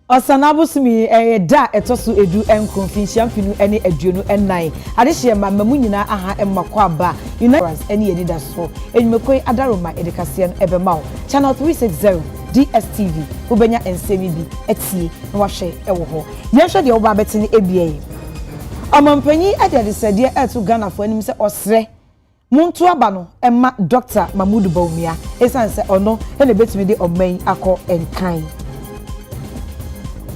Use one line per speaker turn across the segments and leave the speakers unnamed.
Osanabusimi da etoso edu enkonfinsia mpinu ene aduonu ennan adehye mamamu nyina aha emmakwa aba Unauthorized ene yedida so enwumekoi adaroma edekase no ebemaw channel 360 DSTV ubenya ensemi bi etie na wahwe ewo ho yehwe de oba betini ebie omampanyi adedesede etu Ghana fo anim se osre muntu aba no emma Dr. Mahmoud Bawumia esanse ono ene betimi de oman akọ enkan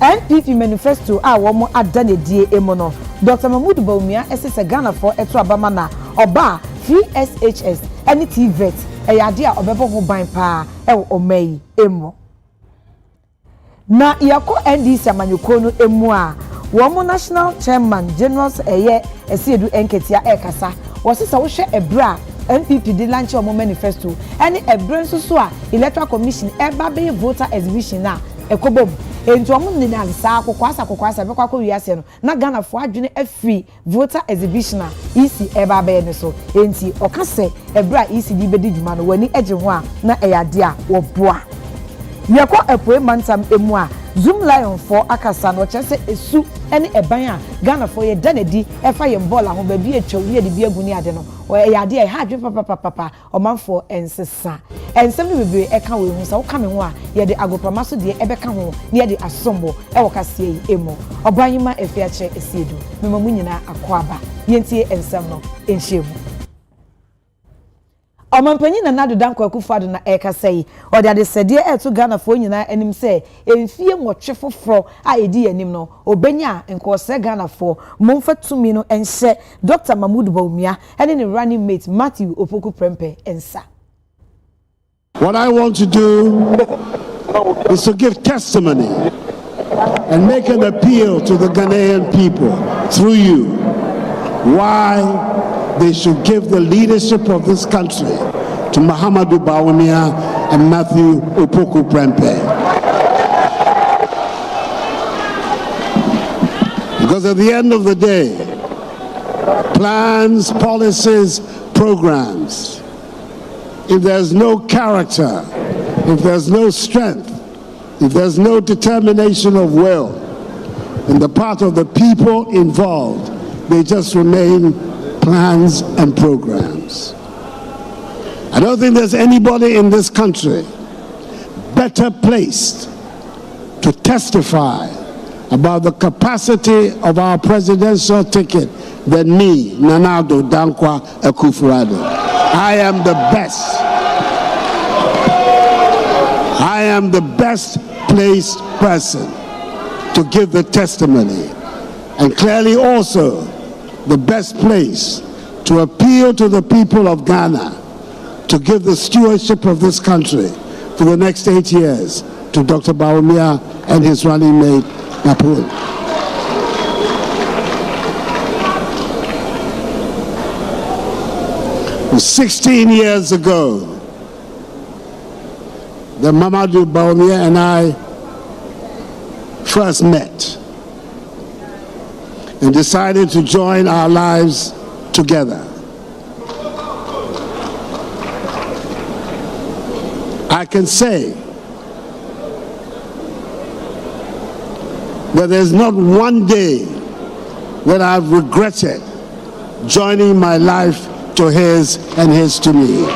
NPP Manifesto womo adane die emono Dr. Mahmoud Bawumia esese Ghana for etu abama na oba free SHS any TVET eyade a obebo ho ban pa ewo omai emo na yako NDC amanyoko no emu a womo national chairman generals esiedu enketia ekasa wosisa wo hwe ebra NPP di launch omo manifesto any ebra nso a Electoral Commission eba be voter exhibition na ekobom enti omo ne na sa kokwasa be kwakọ wiase no na Ghana fo adwene afri voter exhibition a EC eba be ne so enti okase ebra EC di bedi dwuma no wani eje ho a na eyade a wo boa yekọ epoe mantam emu a Zoom Lion for akasa no chese esu ene eban a Ghana for ye danedi efa ye ball a ho ba bi etwa wi de bi agu ni ade no eyade e ha dwe papa omanfo ensesa ensem no bebe eka we hu sa wo ka me ho a ye de agopama so de ebeka ho ne ye de asombo e wo kase yi emo obanyima efiache esiedu memamu nyina akoaba yentie ensem no enhyemu Omampanyi na nado danko Akufo-Addo na ekasai ode adesede etu Ghana fo nyina anim se emfie nwotwe foforo a edi anim no obenya nkose Ghana fo momfa tumi no enhye Dr. Mahmoud Bawumia ene ne running mate Matthew Opoku Prempeh ensa.
What I want to do is to give testimony and make an appeal to the Ghanaian people through you why they should give the leadership of this country to Mahamadou Bawumia and Matthew Opoku Prempeh. Because at the end of the day, plans, policies, programs, if there's no character, if there's no strength, if there's no determination of will on the part of the people involved, they just remain plans and programs. I don't think there's anybody in this country better placed to testify about the capacity of our presidential ticket than me, Nanado Dankwa Akufo-Addo. I am the best. I am the best placed person to give the testimony, and clearly also the best place to appeal to the people of Ghana to give the stewardship of this country for the next 8 years to Dr. Bawumia and his running mate, NAPO. It was 16 years ago that Mahamadou Bawumia and I first met and decided to join our lives together. I can say that there's not one day that I've regretted joining my life to his and his to me.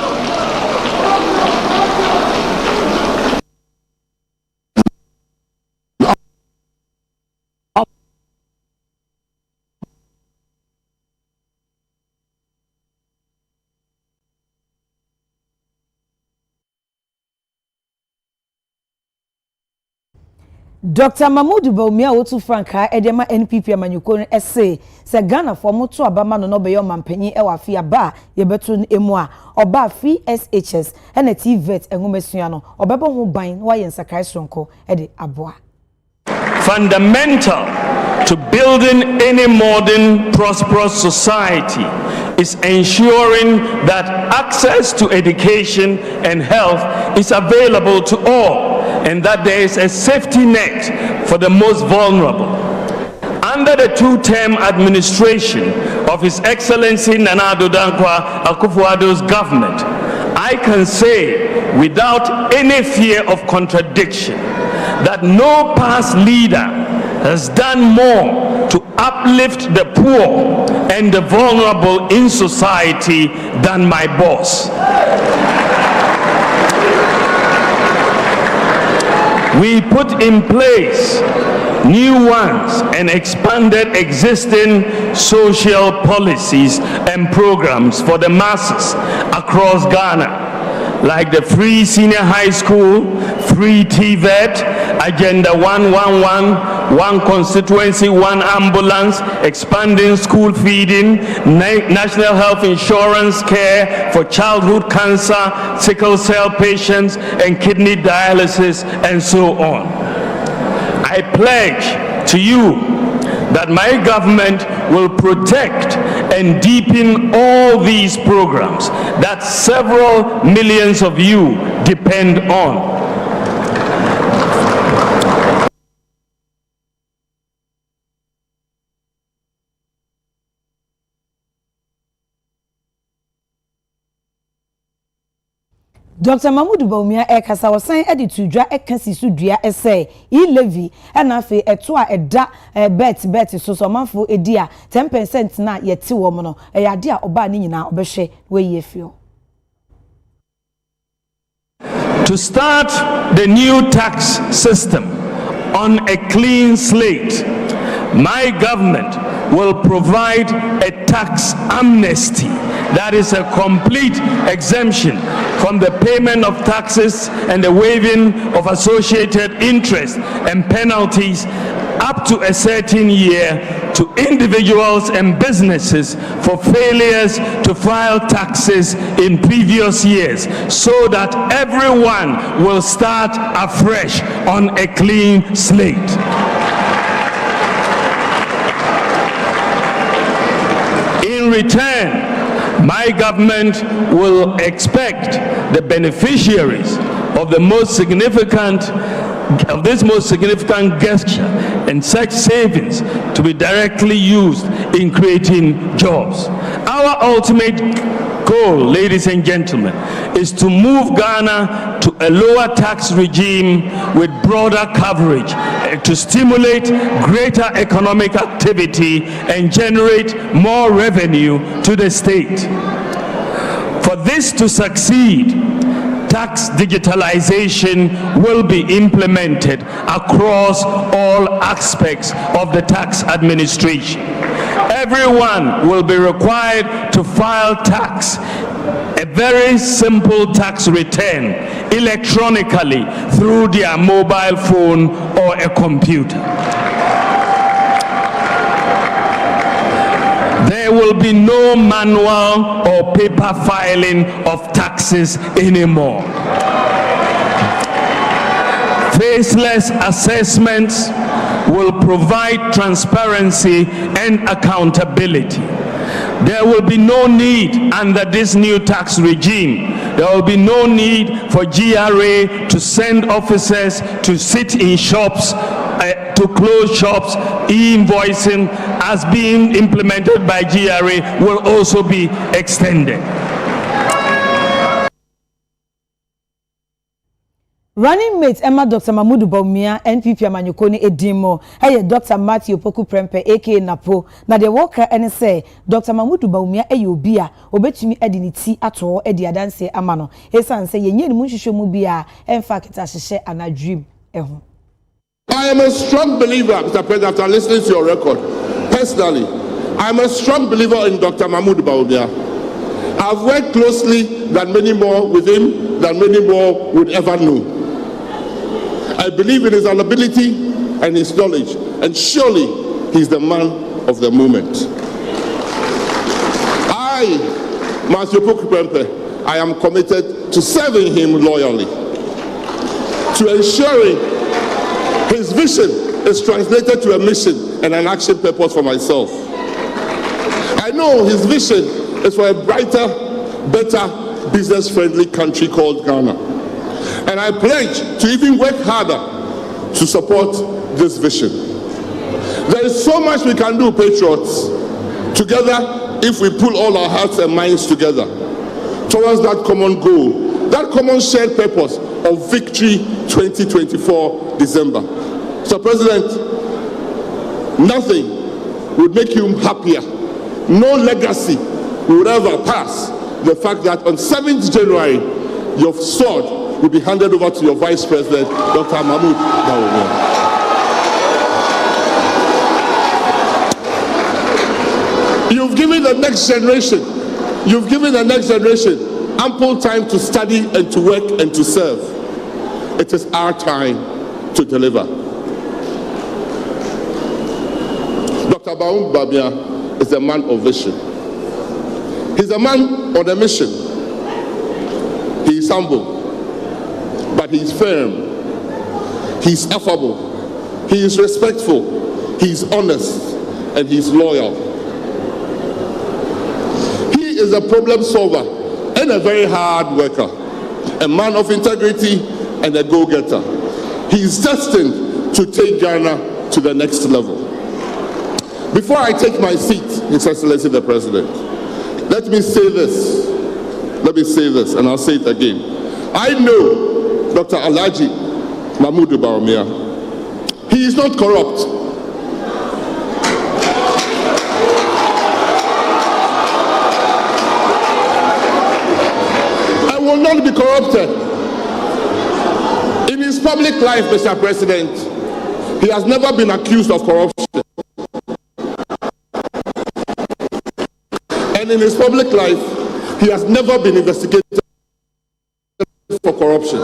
Dr. Mahmoud Bawumia wotu franka edema NPP amanyoko no ese se Ghana for moto abama no be yo mampanyi e wa fia ba ye betu emu a oba free SHS ene TVET enwomesua no obebo ho ban wa ye nsakrai sonko e de aboa.
Fundamental to building any modern prosperous society is ensuring that access to education and health is available to all, and that there is a safety net for the most vulnerable. Under the two-term administration of His Excellency Nana Addo Dankwa Akufo-Addo's government, I can say without any fear of contradiction that no past leader has done more to uplift the poor and the vulnerable in society than my boss. We put in place new ones and expanded existing social policies and programs for the masses across Ghana, like the free senior high school, free TVET, Agenda 111, one constituency, one ambulance, expanding school feeding, national health insurance care for childhood cancer, sickle cell patients, and kidney dialysis, and so on. I pledge to you that my government will protect and deepen all these programs that several millions of you depend on.
Dr. Mahmoud Bawumia ekasa wasan edi tudwa ekasi sudua ese e levy na fe eto a eda bet so manfo edi a 10% na yeti wo no yade a oba ni nyina obehwe we yefio.
To start the new tax system on a clean slate, my government will provide a tax amnesty, that is a complete exemption from the payment of taxes and the waiving of associated interest and penalties up to a certain year to individuals and businesses for failures to file taxes in previous years, so that everyone will start afresh on a clean slate. In return, my government will expect the beneficiaries of this most significant gesture and such savings to be directly used in creating jobs. Our ultimate goal, ladies and gentlemen, is to move Ghana to a lower tax regime with broader coverage to stimulate greater economic activity and generate more revenue to the state. For this to succeed, tax digitalization will be implemented across all aspects of the tax administration. Everyone will be required to file tax, a very simple tax return, electronically through their mobile phone or a computer. There will be no manual or paper filing of taxes anymore. Faceless assessments will provide transparency and accountability. There will be no need under this new tax regime. There will be no need for GRA to send officers to sit in shops, to close shops. E-invoicing, as being implemented by GRA, will also be extended.
Running mate Emma Dr. Mahmoud Bawumia NPP Amanyokoni edimo hey Dr. Matthew Poku Prempe aka NAPO na de worker ene say Dr. Mahmoud Bawumia obi a obetumi edi ni ti ato edi adanse ama no esan say yenye ni munhwehwe mu bia emfa kita hyehyɛ anadrim eho.
I am a strong believer, Mr. President, after listening to your record. Personally, I am a strong believer in Dr. Mahmoud Bawumia. I've worked closely than many more with him than many more would ever know. I believe in his ability and his knowledge, and surely he's the man of the moment. I, Matthew Poku Prempe, I am committed to serving him loyally, to ensuring his vision is translated to a mission and an action purpose for myself. I know his vision is for a brighter, better, business-friendly country called Ghana. And I pledge to even work harder to support this vision. There is so much we can do, patriots, together if we pull all our hearts and minds together towards that common goal, that common shared purpose of victory 2024 December. So, President, nothing would make you happier. No legacy would ever pass the fact that on 7th January, your sword will be handed over to your Vice President, Dr. Mahmoud Bawumia. You've given the next generation ample time to study and to work and to serve. It is our time to deliver. Dr. Bawumia is a man of vision. He's a man on a mission. He is humble, but he is firm. He is affable. He is respectful. He is honest, and he is loyal. He is a problem solver and a very hard worker, a man of integrity and a go-getter. He is destined to take Ghana to the next level. Before I take my seat, His Excellency the President, let me say this, and I'll say it again. I know Dr. Alhaji Mahmoud Bawumia. He is not corrupt. I will not be corrupted. In his public life, Mr. President, he has never been accused of corruption. And in his public life, he has never been investigated for corruption.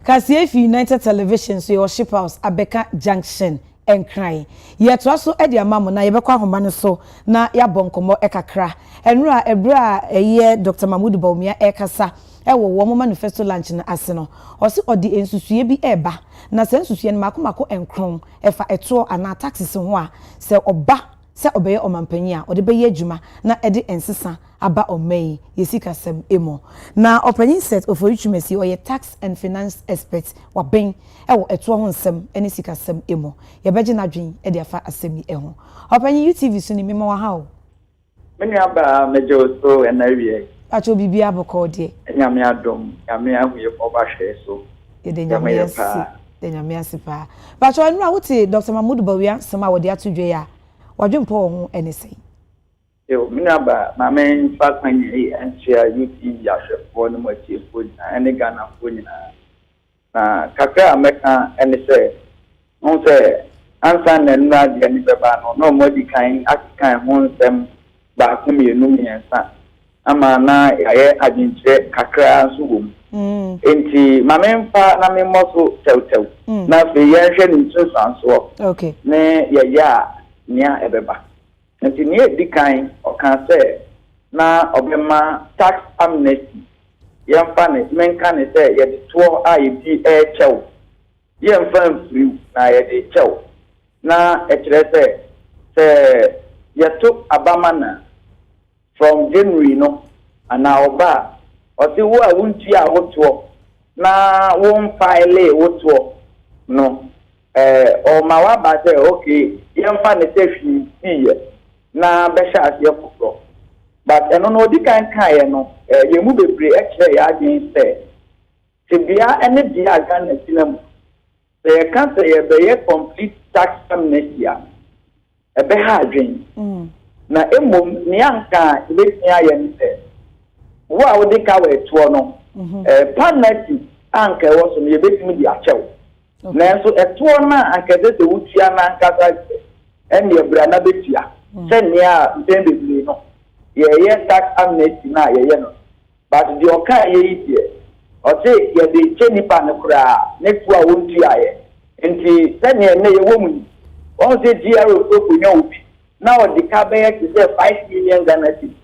Kasiefi United Television so your ship house Abeka Junction and crying. Yet also Eddie Mamo na yebekwa homane so na yabonkomo ekakra. Enra ebra eye Dr. Mahmoud Bawumia ekasa ewo wo manifesto launch na ase no. Osi odi ensusue bi eba na se ensusue no makomako enkron efa eto ana taxes ho a se oba se obeye omampanya ode beye adwuma na ede ensesa aba omei yesika sem emo na opanyin set of orichumesi oye tax and finance expert wa ben ewo eto ho nsem ene sika sem emo ye beje na dwen ede afa asemi eho opanyin UTV so ni mema wa ha o
meni aba mejo so enawie
acho bibia boko de
nyame adom nyame ahuye ko ba hwe so
de nyame asi pa but anu a wote Dr. Mahmoud Bawumia sema wode atudwe ya wadwempo ho enese
yo minaba mamen fatmanye antia UTV ahwefo no machefo na ene Ghana fo nyina na kakra ameka enese on se ansa na nna de ni beba no modi kan akikan ho nsem ba ko mienu miensa ama na yaye adinche kakra so wom enti mamen fa na memoso tewtew na fe yenhwe ni tsanso
okay
ne yaya nia ebeba enti ne dikan okan se na obema tax amnesty yemfa ne menka ne se ye de to a ye di chew yemfa free na ye de chew na ekire se ye to abamana from January no ana oba oti wo a wunti a woto na won file woto no o ma wa ba say okay yemfa ne se fi na besha ase foforo but eno no di kan kan no ye mu bebre ekire ya adin se tibia ene dia Ghana tinam se kan se ye be complete tax amnesty ebe ha adwin na emom ni anka ibetia ye nse wo a wo de ka we to no penalty anka wo so ye betimi di achew na so eto na anka de wutia na anka sa ene ebra na betia senia ndebele no ye tax amnesty na ye no but the oka ye ide o say ye de chenipa ne kura ne fu a wontua ye enti senia ne ye wo mu o say DRO ko kunya obi na o de ka be ye say 5 million Ghana cedis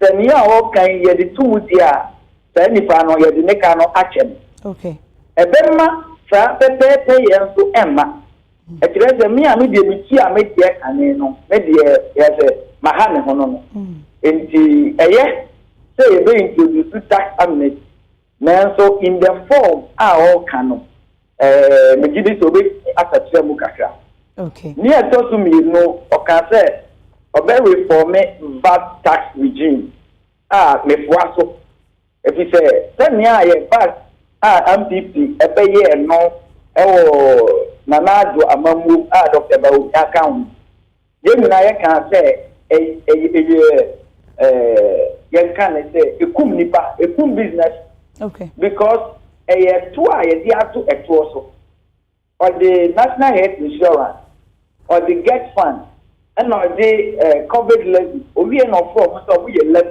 senia o kan ye de tumuti a senipa no ye de ne ka no achem
okay
ebema sa pepe ye nso emma ekirese mi a me de mi ti a me de kane no me de ye se mahane ho no enti eye say e be introduce tax amnesty na so in the form a all kano megidi so be asatire mu kakra.
Okay.
Ni eto so mi no o kan say obe reform VAT tax regime. Mefua so. If you say senya ye VAT NPP ebe ye no Nanado Amamu Dr. Bawu account. Ye na ye kan say ye can say ekum nipa ekum business.
Okay.
Because to ye dia to so or the national health insurance or the get fund and or the COVID levy obi no from so we levy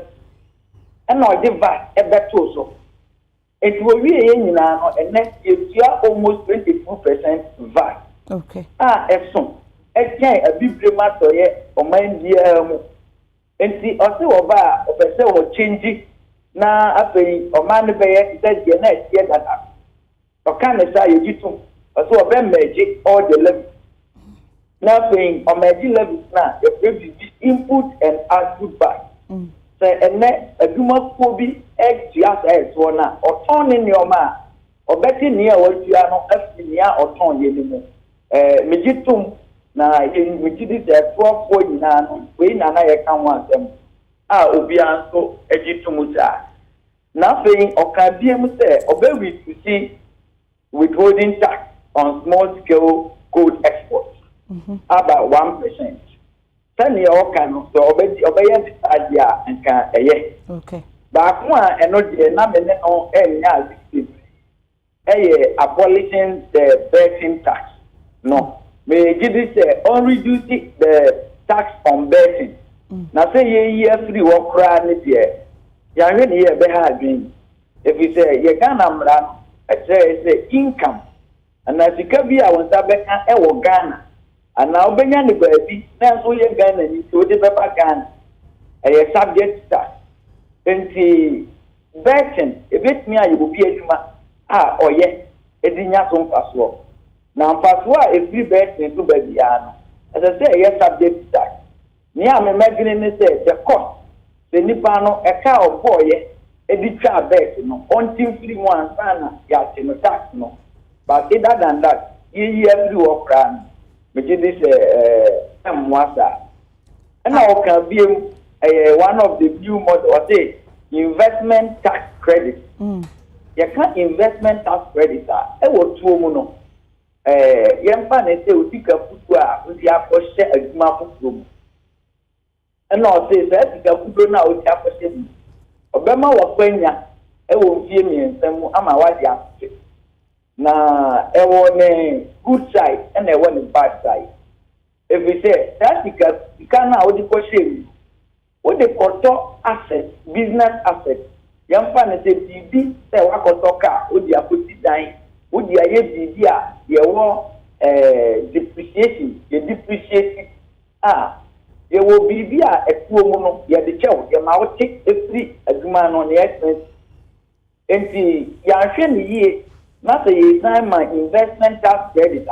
and or the VAT ebeto so it will be no and next year almost 22% VAT.
Okay.
Efson a big matter ye o mind dia mu enti o se oba o pese o change na afei o man be ye that the next year that o kan say you jitum o se o be merge all the levy na afei o merge levy na e input and output back. Say ene aduma ko bi exia say so na o ton ni o ma o beti ni e o tua no afi ni a o ton ye ni mu mejitum na mejidi se to nyina no we na na ye kan wa asem obi anso ejitum ta na fein okabiem se obewi to see withholding tax on small scale gold exports about 1%. Sani okano so obeye adia nka eye.
Okay.
Ba kwa eno de na me no enya abolishing the betting tax. No. Me give this on reducing the tax on betting. Na say ye free work cry ni de. Ya hwe ni ye be ha adwin. If you say ye Ghana mra say income. And as you can be a won sa be kan e wo Ghana. And now benya ni baabi na so ye Ghana ni so de papa Ghana. Subject tax. Enti betting e bit me ayi obi adwuma oye edinya so mpaso. Na mpaso a free betting to baabi no. As I say subject tax. Ni a me imagine ni say the cost the nipa no e ka oboye edi twa bet no until 3 months na ya no tax no. But other than that ye every work run me this mwasa and now can be one of the new model or say investment tax credit. You can investment tax credit e wo tuo mu no yemfa na say odika futu a odi akose adwuma futu mu and now say odika futu na odi akose mu obema wo kwanya e wo mfie miensam ama wadi akose na e wo ne good side and e wo ne bad side. If we say that you can now the question what the koto asset business asset yamfa na say bibi say wa koto ka odi akoti dan odi aye bibi a ye wo depreciation ye depreciate ye wo bibi a etuo mu no ye de chew ye ma wo take every aduma no ne expense enti ya hwe ni ye na say ye time my investment tax credit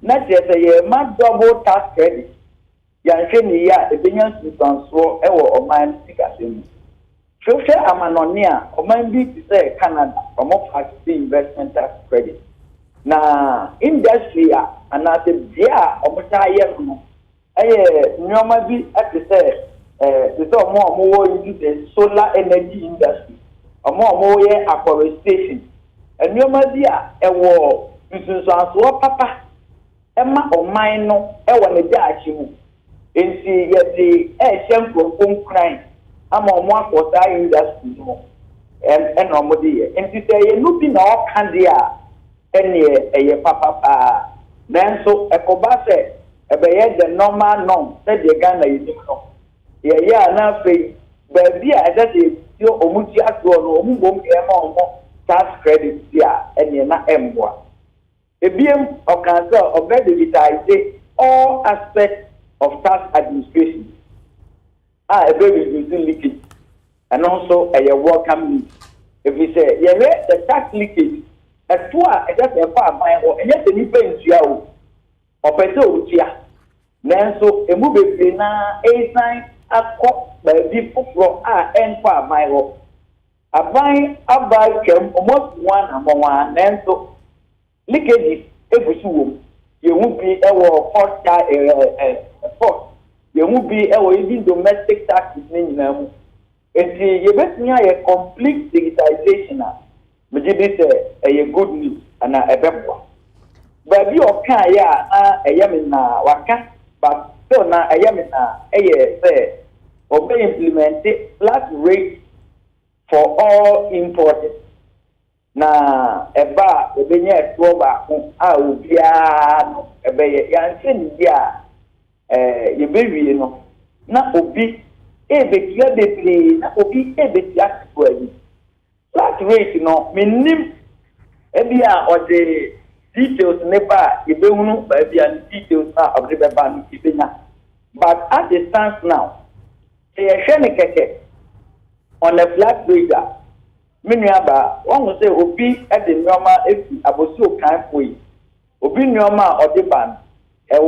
na say ye ma double tax credit ya hwe ni ya ebenya susanso e wo oman sikasem hwe amanone a oman bi ti say Canada omo fact investment tax credit na industry a ana se dia omo ta ye no nyoma bi ati say omo wo use the solar energy industry omo ye afforestation nyoma bi a ewo susanso papa ema oman no ewo ne daachi mu enti yeti shampo crime ama omo akota industry no en omo de ye enti say ye no bi na o kan de a ene eye papa nanso ekoba se ebe ye the normal norm say de Ghana yinim no ye ya na fe baabi a ede yo omuti aso no omugbom e ma omo tax credit ya ene na emboa ebiem okanso obe digitize all aspects of tax administration ebe reducing leakage and also a welcome need. If we say the tax leakage at twa just a far by or and yet any pain to or peso tia nanso emu bebre na a sign akọ by from and far my hope aban abai kem almost one among one nanso leakages ebusu you won't be port you won't be even domestic taxes in them. And you bet me a complete digitization. But this a good news and a better one. But you can, yeah, a yamina, waka, but so now a yamina, say, obey implemented flat rate for all imported. Na eba ebenye tuoba a obia no ebe yanse ndia yebewie no na obi ebetia bebre na obi ebetia kwani flat rate no minim ebia ode details never ebehunu ba ebia details na obrebeba no ibenya but at the stance now hwene keke on a flat rate Miniaba, one will say, Obi at the normal abosu can we. Obi normal or the band, a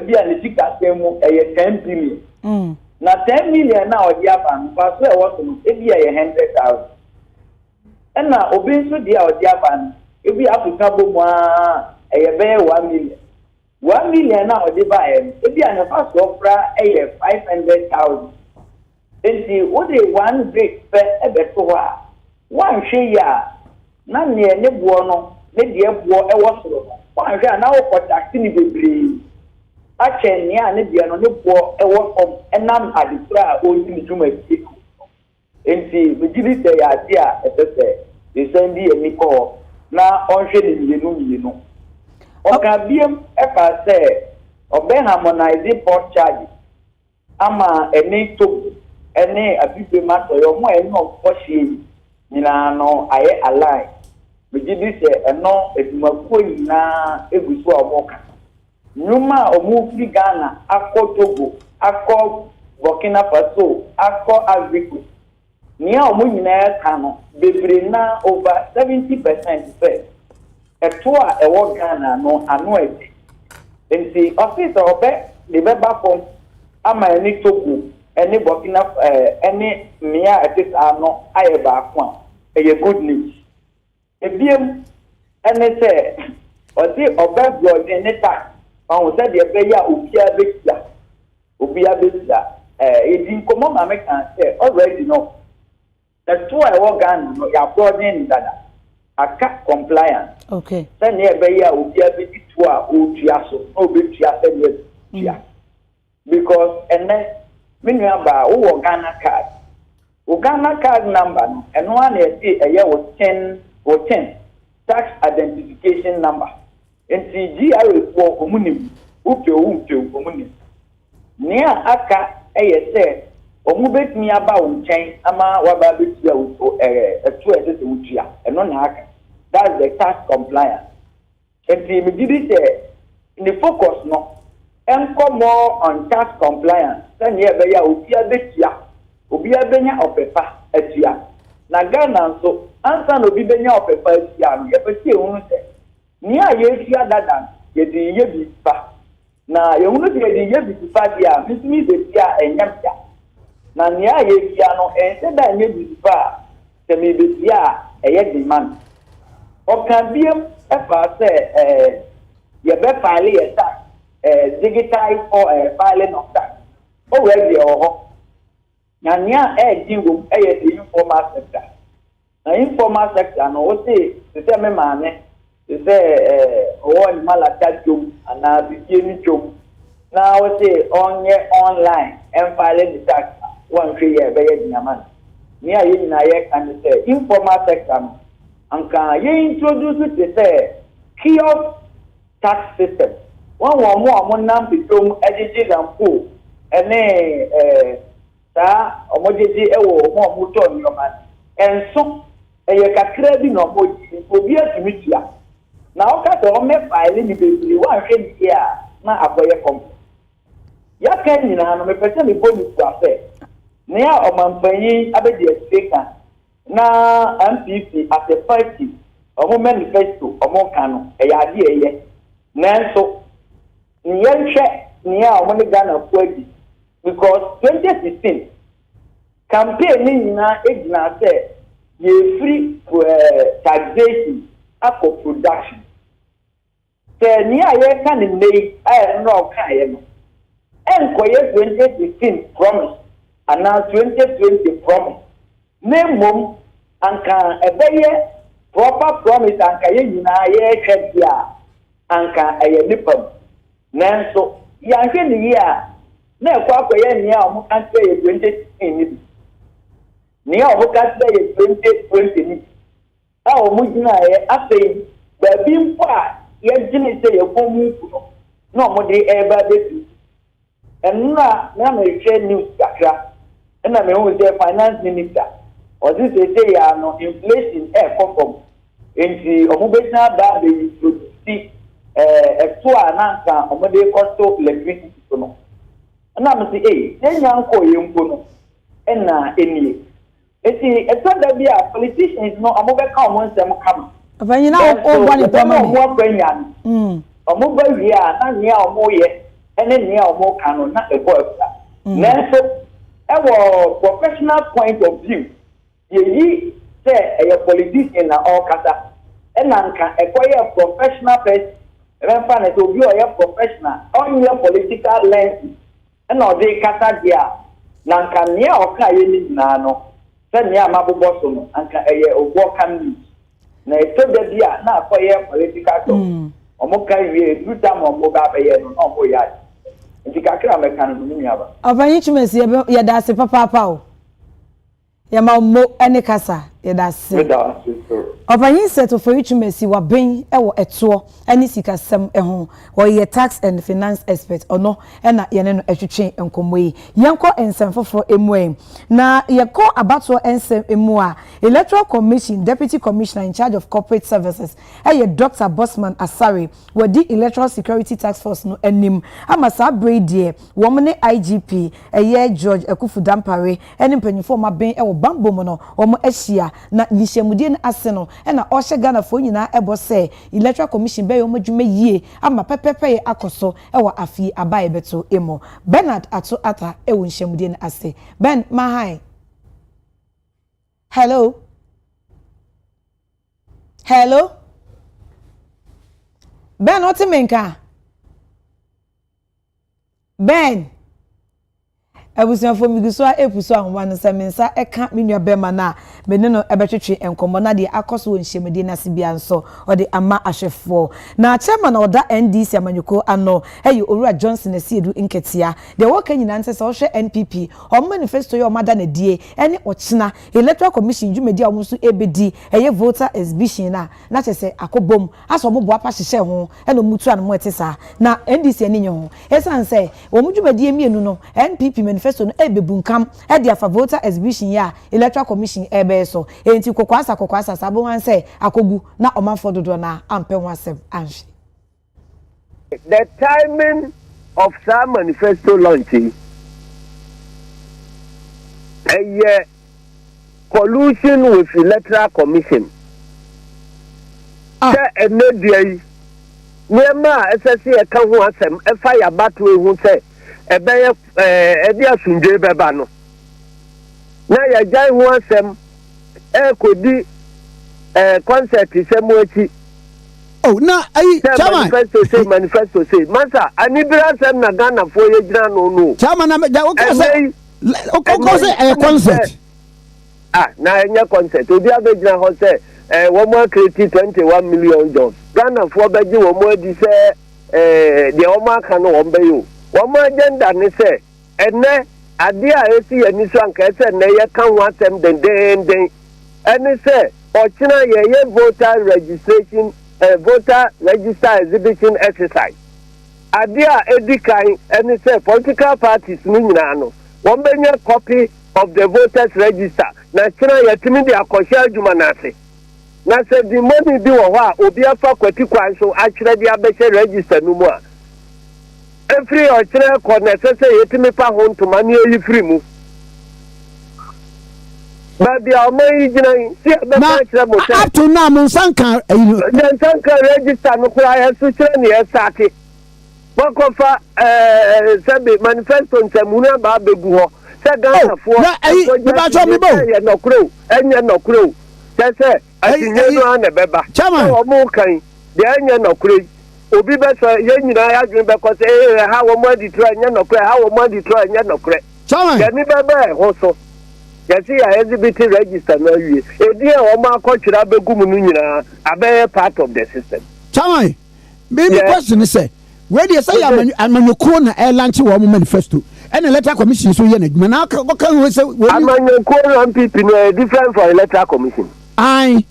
be an Etika Semu, a 10 billion. Now 10 million now, Japan, but so I was to be 100,000. And now, Obi so dear Japan, if we have to couple one, a bear 1 million. 1 million now, the buyer, if you are a first offer, a 500,000. And see what they one great fair a better. One share, none near Nebuono, Nebuo, a wassail. One share now for taxing the breed. I can near Nebuano, Nebuo, a work and none had the prayer only to make it. And see, we did it the idea, as I said, they send me a nickel. Now, on shading you know. Okay, BM, if I say, obey harmonizing port charges. Ama a NATO, any a big matter, or more and no pushing. No, I align. We did this no, it's my point now. If we saw a walker, Numa or move Ghana, Akko Togo, Akko Burkina Faso, Akko Africa. Near Munina Kano, Bebrina over 70% fair. A tour a walk Ghana, no annuity. And see, office or bet the Beba from Ama any Togo, any Burkina, any Mia at this are no, I about one. A good news. A BM and they say, or the obey blood in the time. I was said the Beya Ubia Bisa. It in common American say already know. That's two I walk on your broadening that a cat compliance.
Okay.
Then near Beya Ubia Bitua Ujiaso, no Bitia. Because and then Minamba who Ghana card. Uganda card number and one is a year with 10 tax identification number. And CGR for community, community. Near Aka, say, or move it me about chain, Ama Wababit, a 2 years, and non hack. That's the tax compliance. And we did it in the focus, no, and come more on tax compliance. Then here, they are Utia. Obia benya opepa atia na Ghana so ansa no bi benya opepa atia no ye pese ehunu se ni a ye fia dadan ye di ye bi pa na ye hunu se ye di ye bi pa dia misimi de tia enyamtia na ni a ye fia no ense da ye bi pa se me be tia eye demand o kan biem e fa se ye be file ye tax digital or filing of tax o we di o Nanya deal the informal sector. The informal sector, no, what say, the same man, they say, one Malaka and now the Jimmy Joe. Now, what say, on your online and filing the tax 1 year, very man. Near you, Nayak, and say, informal sector. And can you introduce it, they say, kiosk tax system. One more number become edited and full. And then, omojeje ewo mo moto ni o ma enso eye kakra bi no omoji obi atumitua na o ka to me file ni bebi wa hwe ni ya na aboye kom ya kan ni na no me pese ni bonus afa ne ya omampanyi abedi speaker na NPP as a party omo manifesto omo kanu eye ade eye nanso ni yenhwe ni ya omo ni Ghana kwadi. Because 2016 campaign in say you free taxation after production say near ye can make no kind. And for 2015 promise, and now 2020 promise. Name mum and can a proper promise and can ye check ya and can a nipple. Nanso, yankin the year. Na kwa ye near omo kan say 2015 near omo kan say 2020 a omo gina ye afei ba bi mpa ye gini say ye komu no omo de eba de enna na me share news kakra enna me hu say finance minister or this say ya no inflation come enti omo be na da be produce extra na nka omo de cost electricity no na me say nyanko ye nko no enna enie eti etada bi a politicians no amobeka omo nsem kam
afanyina o bani pama
mo afanya omo ba wi a na nia omo ye ene nia omo kanu na ebo afta nanso ewo professional point of view ye say a politician na all kata ena nka ekoye professional person remfa na to bi o ye professional on your political lens ena o de kata dia na nka nia o ka ye ni na no sani amabobo so no anka eye ogbo kan na etoda bia na akoye political talk omo kan wie duta mo mo ba be ye no omo ya ndikakra mekano no mi aba afanyi chimesi ye da se papa o ye ma mo ene kasa ye da se afanyi set for you chimesi wa ben e wo eto ene sikasem ho wo ye tax and finance expert ono ena ye ne no etwetwe enkomoyi yenko ensem foforo emue na ye ko abato ensem emu a Electoral Commission Deputy Commissioner in charge of corporate services Dr. Bosman Asare wodi Electoral Security Task Force no enim amasa brede womne IGP George Akufo-Addo ene mpanyifo ma ben e wo bambom no omo ahia na yishemudie na ase no ena ohye Ghana fo nyina ebo se Electoral Commission be yo madwuma yie ama pepepe akoso e wo afi abaye beto emo Bernard ato ata e wo nhemudie na ase Ben mahai Hello Ben oti menka Ben abusuan fo miguso a epuso ahoma no semensa eka menua bema na mene no ebetwetwe enkomo na de akoso wonhyemede na sibia nso ode ama ahwefo na chairman oda NDC amanyuko ano Owura Johnson asiedu nketia de woka nyina nse se ohwe NPP o manifesto yo mada na die ene ochina Electoral Commission dwumedi a omuso ebedi voter exhibition na chese akobom aso omobo apa hyehye ho ene mutu an mo etesa na NDC ani nyo ho esanse omudwumedi emienu no NPP Manifesto no ebebunkam e dia voter exhibition ya Electoral Commission ebe so enti kokwasa sabo wan say akogu na omanfo dodo na ampe ho asem anhwe.
The timing of some manifesto launching a collusion with Electoral Commission. And no day, Nema SSC account who asem a fire battle who say a bear a dear Sunday Babano. Now, ya jai who asem could be a concert is a
oh, no,
manifesto say, Master, I need to send na Ghana for your no.
Chairman, a concert.
Now, in your concert, to the other general say, one more created 21 million jobs. Ghana for Beji, one more say, the Oma can obey you. One more agenda, and say, and then, Adia, I see a Nissan Kessa, and they can want them the day, and they say, or China, ye voter registration. Voter register exhibition exercise. Adia edikai and say political parties minano. One benye copy of the voters register. Na China yatimi de akosha jumanase. Na se the money bi wo ha obi afa kwati kwan so akire de abese register no mu a. Every or China corner say yatimi pa ho ntoma ne yi free mu. But the American
up to now, Monsanka
register no cry as to near Sati. Mokofa Sabi manifesto in Samuna Babeguho. Sagana for no crew, and no crew. That's it. I think you know Beba. Chama or more kind. The onion no crew. obi be so ye nyina ya dwen be ko say ha wo mo di try nya nokre ha wo mo di try nya nokre
Chairman
ye ni be ho so ye see ya exhibit register na wie e di e wo ma akotwira begum nu nyina abe part of the system.
Chairman maybe question say where dey say amanyoko na launch wo manifesto and electoral commission so ye na adwuma na kan we say
amanyoko NPP no different for electoral commission.
Aye.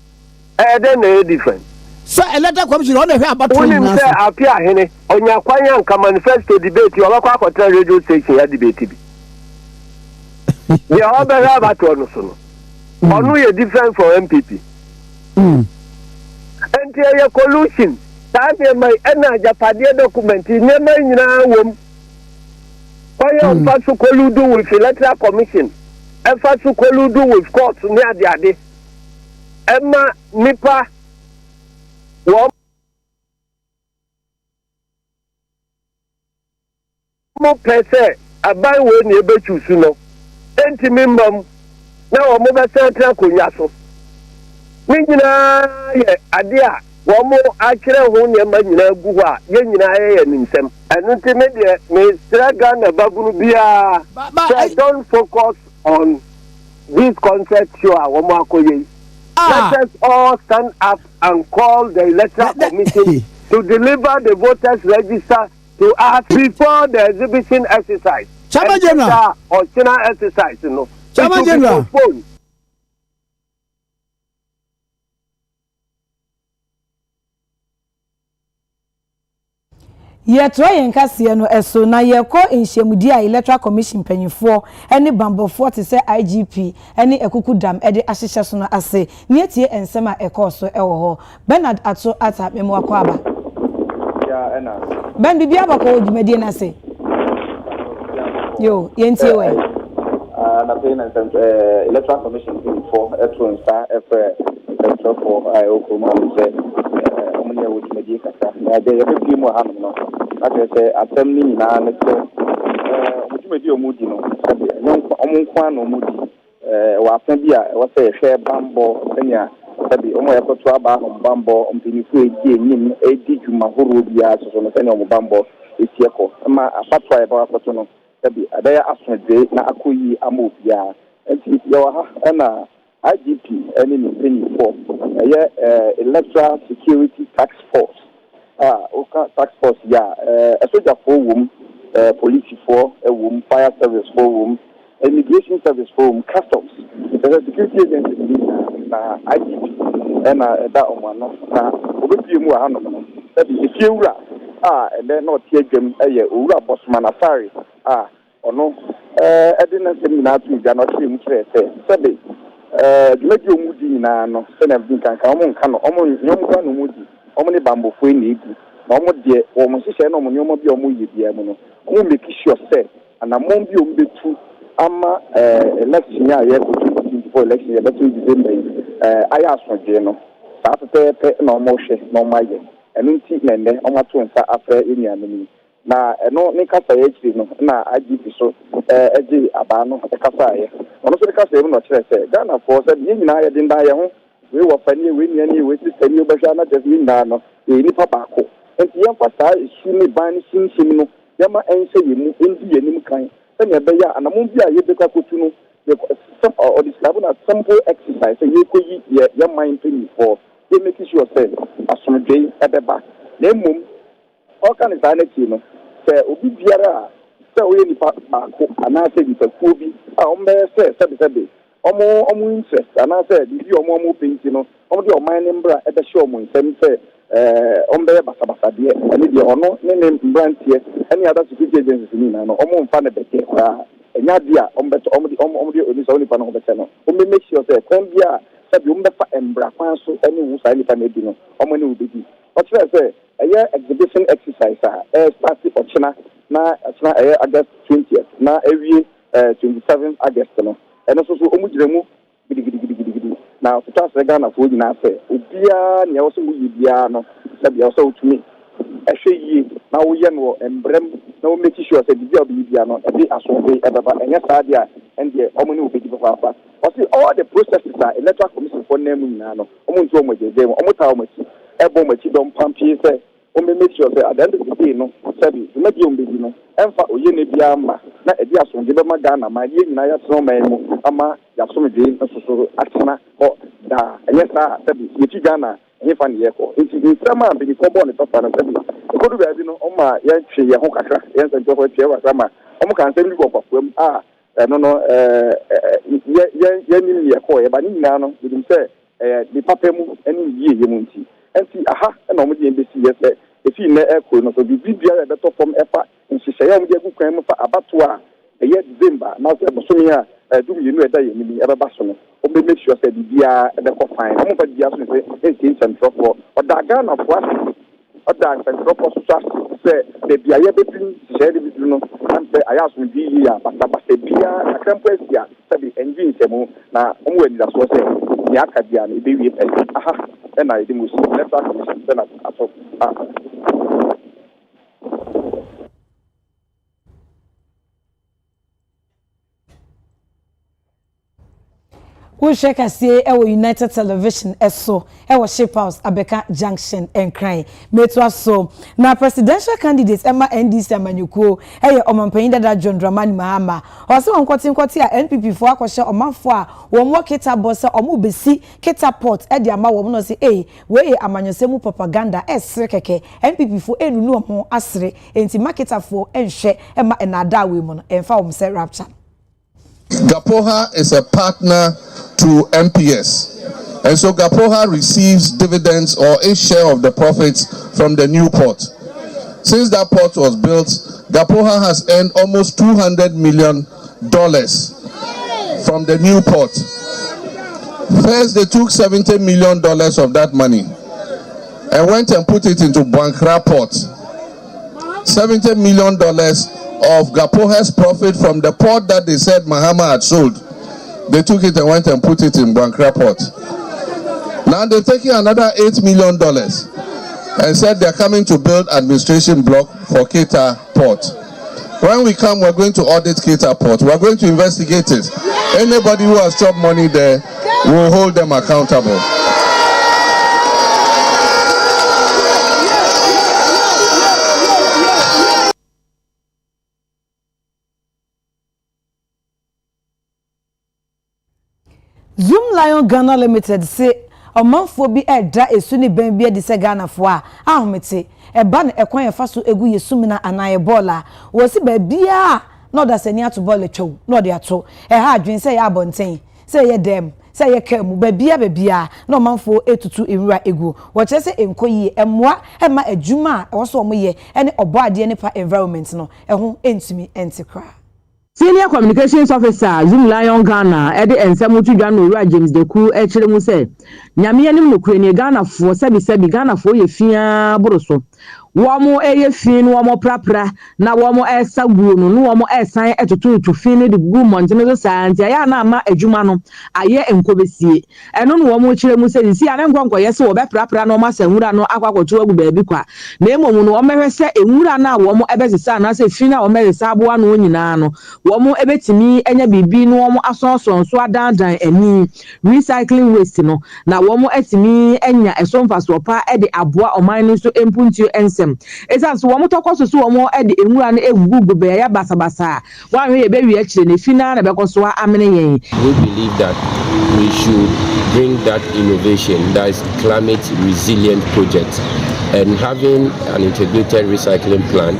Then no different.
So electoral commission on the about
when him say appear hene onya kwanya nka manifesto debate o bakwa akota radio station ya debate bi. Ya obe ha about no so no. Onu ye different for NPP. And your collusion. That my ena japade document nyema nyina wom. Why on fasu collude with electoral commission? E fasu collude with court ni ade. Emma nipa wo mo pese abai we ni ebe chusu no entimi mbam na wo mo be sentra konya so ni nyina ye ade a wo mo akire ho ne ma nyina gu ho a ye nyina ye nimsem enu ti me de me straga na babunu bia so don't focus on this concept show a wo mo akoye. Let us all stand up and call the Electoral Commission to deliver the voters' register to us before the exhibition exercise.
Chairman General.
Or China exercise, you know.
Chairman General.
Ye try en kase no eso na ye ko enhyemudi a electoral commission panyifo ene bambofo te se IGP ene ekukudam ede ahyehye so no ase ne tie ensem a ekoso ewo ho Bernard ato ata memo akwa aba
ya ena
ben bibia bako djumadi na ase yo ye ntie we
na payment electoral commission for electoral star electoral for ayokoma se omunya wudumadi kasa na de yebepie mu ha no aka say atem ni nyina ne se wudumadi omudi no sabe nyonko omunkwa no omudi wa afa bi a wo say hwe bambo enya sabe omo yakoto aba no bambo ompinifu edi enyim edi dwuma horo bia so no sene omo bambo esieko ma afatwa e ba akoto no sabe adaya asodwe na akoyi amobia enti yo ha na IGP any in form electoral security task force task force a soldier for whom police for a whom fire service for whom immigration service for whom customs the security agency na IGP and that one na obi mu ha no that is if you and then not here them ura bosman afari ono edina seminar to ga not him kire say Jumedi omudi na no sena binkan ka omo nka no omo nyomkwa no mudi omo ne bambofo na egu na omo de omo hihye na omo nyomo bi omo yebia mu no omo make sure say anamon bi omo betu ama election ya ye ko 2024 election ya betu December aya asodwe no sa tetepe na omo hwe na omo aye enu nti nende omo ato nsa afre enuanani na eno ne kasa ye chiri no na IGP so eji aba no kasa ye ono so kasa ye no kire se Ghana for said ye nyina ye din da ye ho we wo fani we nuani we sister ni obehwa na just nyina no ye ni papa ko enti ye fasa isu ni ban ni sinsim no ye ma ense ye mu endi ye nim kan se ne be ya anamon bi a ye be kwakotu no ye some or this level na simple exercise ye ko yi ye mind thing for ye make sure say asomdwe ebeba na mum all kind of sanity no say obi biara say we ni pa ko ana say bi takuo bi a ombe say sebe omo interest ana say bi omo penti no omo de oman ne mbra e be show omo nsem say ombe basabasa de ani de ono ne mbrantie ani other security agencies ni na no omo mfa ne beke kwa enya dia omo de oni so ni pa no beke no omo make sure say kwan bia sabi omo be fa embra kwan so ani wu sai ni pa na di no omo ne obedi o tire say exhibition exercise start ochina na achina August 20th na every 27th August no eno so omugiremu gidigidi na futa se Ghana fo nyina se obia ne wo so mu yibia no sabi wo so utumi ehwe yi na wo ye no embrem na wo make sure say bibia obibia no e be asobe ebaba enya sadia ende omo ne obedi papa o see all the processes are electoral commission for name nyina no omo nti omo jeje omo ta omo chi ebo machi dom pampie se
make sure that at the end of the day, no, service, maybe you know, and for Oyene Biama, not a dear son, give them a gun, my year, Naya Snowman, Ama, Yasumi, so Atsana, or da, yes, sir, Ghana, if I'm here, in summer, being common, it's up and go to the, you know, Oma, Yanchi, Yahoka, yes, and go with Java Sama, Omo can send you up them, no, Yanni, but Nano, with him say, the Papemu, any year, Yamunti, and see, aha, and only in the NDC, if you never could not be video at the top from EPA, and she say, I'm going to for Abatua, a yet Zimba, now Sonia, do you know that you ever Basson, or make sure that the at the confine, but the Asian and Tropo, or Dagan of what? Or Dagan and Tropo say, the Bia between Sherry, you know, and I asked with the but the Bia, a Campesia, the engine, now, when that's what the Acadian, baby, aha. And I didn't see that
we check I say our United Television so our Shape House Abeka Junction and crying metwa so na presidential candidates Emma NDC Amanyuko omanpanyin da John Dramani Mahama o se won kwoti a NPP fo akọhye omanfo a won wo keta boss omo besi keta port e de ama wo no se we amanyosemu propaganda esre keke NPP fo enunu omo asre enti marketer fo enhwe ema enada we mu no emfa wo se rapture.
GAPOHA is a partner to MPS, and so GAPOHA receives dividends or a share of the profits from the new port. Since that port was built, GAPOHA has earned almost $200 million from the new port. First, they took $70 million of that money and went and put it into Bankra port. $70 million of GAPOHA's profit from the port that they said Mahama had sold. They took it and went and put it in Bankra port. Now they're taking another $8 million and said they're coming to build administration block for Keita port. When we come, we're going to audit Keita port. We're going to investigate it. Anybody who has chopped money there, we'll hold them accountable.
Zoom Lion Ghana Limited say omanfo bi da esuni ben bi de se Ghana fo a ahomete e ba na ekwan ye fa so egu yesumina anaye bola wo si ba bia no da sani ato bola twa no de ato ha adwen se ya abonten se ye dem se ye kam ba bia no omanfo etutu enwura egu wo che se enkoyi emwa ema adwuma wo so omoye ene obo ade ne pa environment no ho entimi entikra.
Senior Communications Officer Zoom Lion Ghana Eddie Ensamutu Ghana James Deku echere mu se nyame anim no kure Ghana fo sebi Ghana fo ye fia boroso womo eye fin womo prapra na womo esaguo no womo esan etototo fin ne de gu montene so santi aya na ama adwuma no aye enkobesie eno no womo kire mu se si ane nkonko yese wo be prapra no ma sanwura no akwakoto agu baabi kwa na emomu no womo hwese enwura na womo ebesesa na se fin na womo ebesesa aboa no nyina no womo ebetimi enya bibi no womo asonson so adandan ani recycling waste no na womo etimi enya esomfaso pa e de aboa oman no so empuntuo ensem esanso womo tokoso so womo e de enwura no egugu be ya basabasa wan hwe be wi akire ne fina na bekoso amene yen.
We believe that we should bring that innovation, that is climate resilient project, and having an integrated recycling plan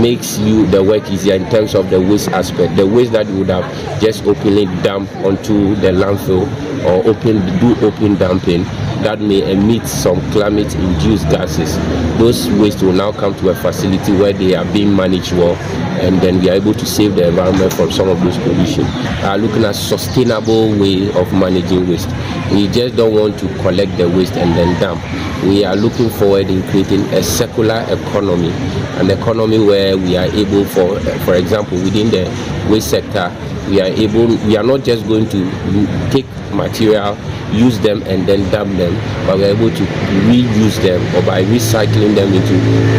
makes you the work easier in terms of the waste aspect. The waste that you would have just openly dumped onto the landfill or open dumping that may emit some climate induced gases. Those waste will now come to a facility where they are being managed well, and then we are able to save the environment from some of those pollution. We are looking at sustainable way of managing waste. We just don't want to collect the waste and then dump. We are looking forward in creating a circular economy, an economy where we are able, for example, within the waste sector, we are not just going to take material, use them and then dump them, but we are able to reuse them or by recycling them into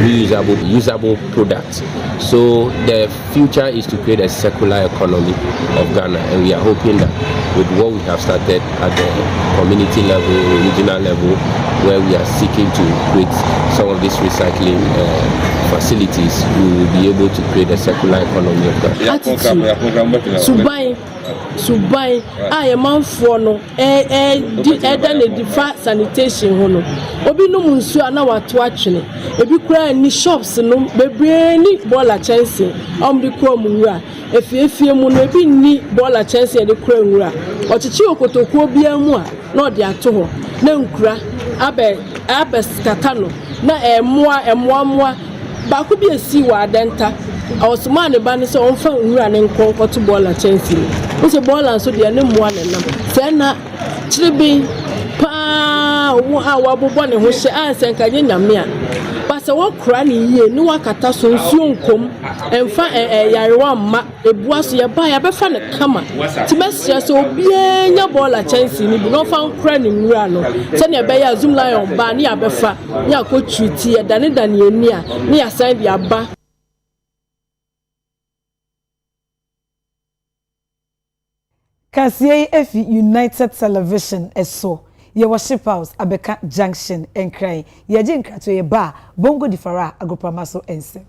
usable products. So the future is to create a circular economy of Ghana, and we are hoping that with what we have started at the community level, regional level, where we are seeking to create some of these recycling facilities, we will be able to create a circular economy of that.
Subai, I am man for no, sanitation hono. Obi no munsu ana watu achene. Ebi kura ni shops no, bebre ni bola chance. Di kura munura. Efie mu no ebi ni bola chance de kura nwura. Ochichi okotokuo bia mu a na odi ato ho. Na nkura abe skata no. Na emmoa baako bi esi wa adenta. Osman ne ba ne so onfa nwura ne nkonko to bola chance. Ose bola so de ne mmoa ne nam. Se na chiribi pa wo a wabobɔ ne ho hye ansen ka nyame a pasa wo kra ne yie ne wakata so nsuo nkom emfa yarewa mma ebua so ye ba ya befa ne kama ti mesre so obia nya bola chance ni bi no fa nkra ne nwura no se ne be ya zoom lion ba ne ya befa ne akotwiti ye dane ani a ne ya san bi aba.
Kasiye efi United Television eso ye worship house Abeka Junction enkran ye je nkrato ye ba bongo difara agropamaso ense